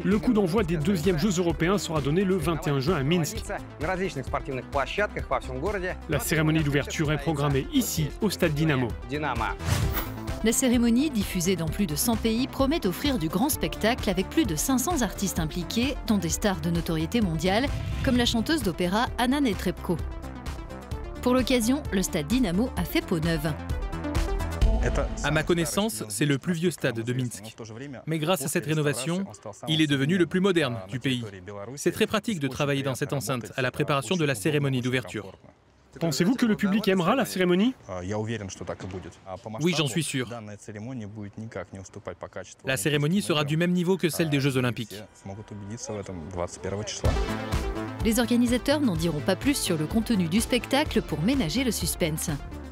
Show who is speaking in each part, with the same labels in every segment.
Speaker 1: Le coup d'envoi des deuxièmes Jeux européens sera donné le 21 juin à Minsk. La cérémonie d'ouverture est programmée ici, au stade Dynamo.
Speaker 2: La cérémonie, diffusée dans plus de 100 pays, promet d'offrir du grand spectacle avec plus de 500 artistes impliqués, dont des stars de notoriété mondiale, comme la chanteuse d'opéra Anna Netrebko. Pour l'occasion, le stade Dynamo a fait peau neuve.
Speaker 3: À ma connaissance, c'est le plus vieux stade de Minsk. Mais grâce à cette rénovation, il est devenu le plus moderne du pays. C'est très pratique de travailler dans cette enceinte à la préparation de la cérémonie d'ouverture.
Speaker 1: Pensez-vous que le public aimera la cérémonie?
Speaker 3: Oui, j'en suis sûr. La cérémonie sera du même niveau que celle des Jeux Olympiques.
Speaker 2: Les organisateurs n'en diront pas plus sur le contenu du spectacle pour ménager le suspense.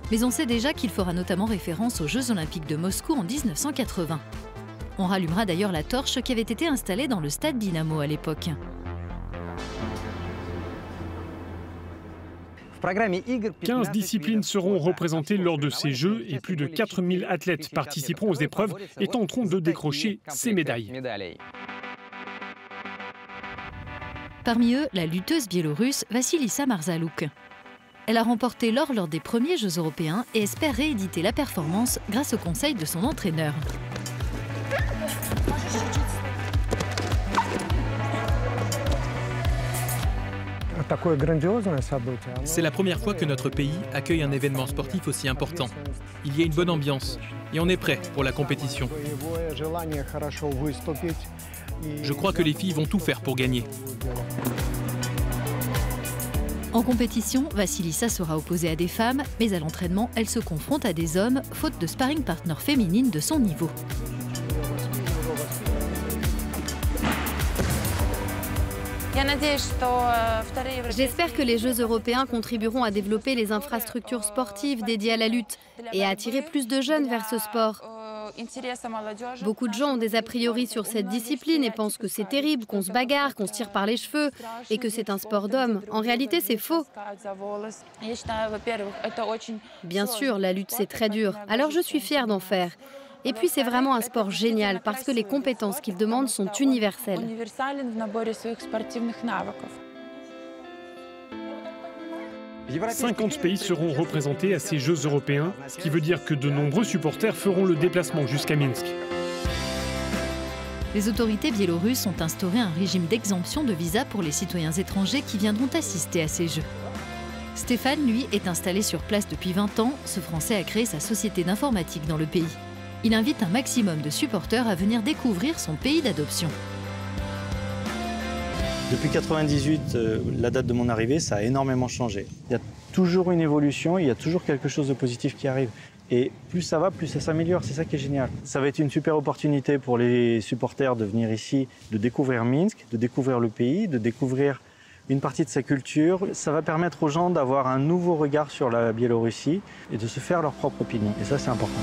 Speaker 2: Mais on sait déjà qu'il fera notamment référence aux Jeux Olympiques de Moscou en 1980. On rallumera d'ailleurs la torche qui avait été installée dans le stade Dynamo à l'époque.
Speaker 1: 15 disciplines seront représentées lors de ces Jeux et plus de 4000 athlètes participeront aux épreuves et tenteront de décrocher ces médailles.
Speaker 2: Parmi eux, la lutteuse biélorusse Vassilissa Marzalouk. Elle a remporté l'or lors des premiers Jeux européens et espère rééditer la performance grâce au conseil de son entraîneur.
Speaker 3: C'est la première fois que notre pays accueille un événement sportif aussi important. Il y a une bonne ambiance et on est prêt pour la compétition. Je crois que les filles vont tout faire pour gagner.
Speaker 2: En compétition, Vassilissa sera opposée à des femmes, mais à l'entraînement, elle se confronte à des hommes, faute de sparring partner féminine de son niveau.
Speaker 4: J'espère que les Jeux européens contribueront à développer les infrastructures sportives dédiées à la lutte et à attirer plus de jeunes vers ce sport. Beaucoup de gens ont des a priori sur cette discipline et pensent que c'est terrible, qu'on se bagarre, qu'on se tire par les cheveux et que c'est un sport d'homme. En réalité, c'est faux. Bien sûr, la lutte, c'est très dur. Alors je suis fière d'en faire. Et puis c'est vraiment un sport génial parce que les compétences qu'il demande sont universelles.
Speaker 1: 50 pays seront représentés à ces Jeux européens, ce qui veut dire que de nombreux supporters feront le déplacement jusqu'à Minsk.
Speaker 2: Les autorités biélorusses ont instauré un régime d'exemption de visa pour les citoyens étrangers qui viendront assister à ces Jeux. Stéphane, lui, est installé sur place depuis 20 ans. Ce Français a créé sa société d'informatique dans le pays. Il invite un maximum de supporters à venir découvrir son pays d'adoption.
Speaker 5: Depuis 1998, la date de mon arrivée, ça a énormément changé. Il y a toujours une évolution, il y a toujours quelque chose de positif qui arrive. Et plus ça va, plus ça s'améliore, c'est ça qui est génial. Ça va être une super opportunité pour les supporters de venir ici, de découvrir Minsk, de découvrir le pays, de découvrir une partie de sa culture. Ça va permettre aux gens d'avoir un nouveau regard sur la Biélorussie et de se faire leur propre opinion. Et ça, c'est important.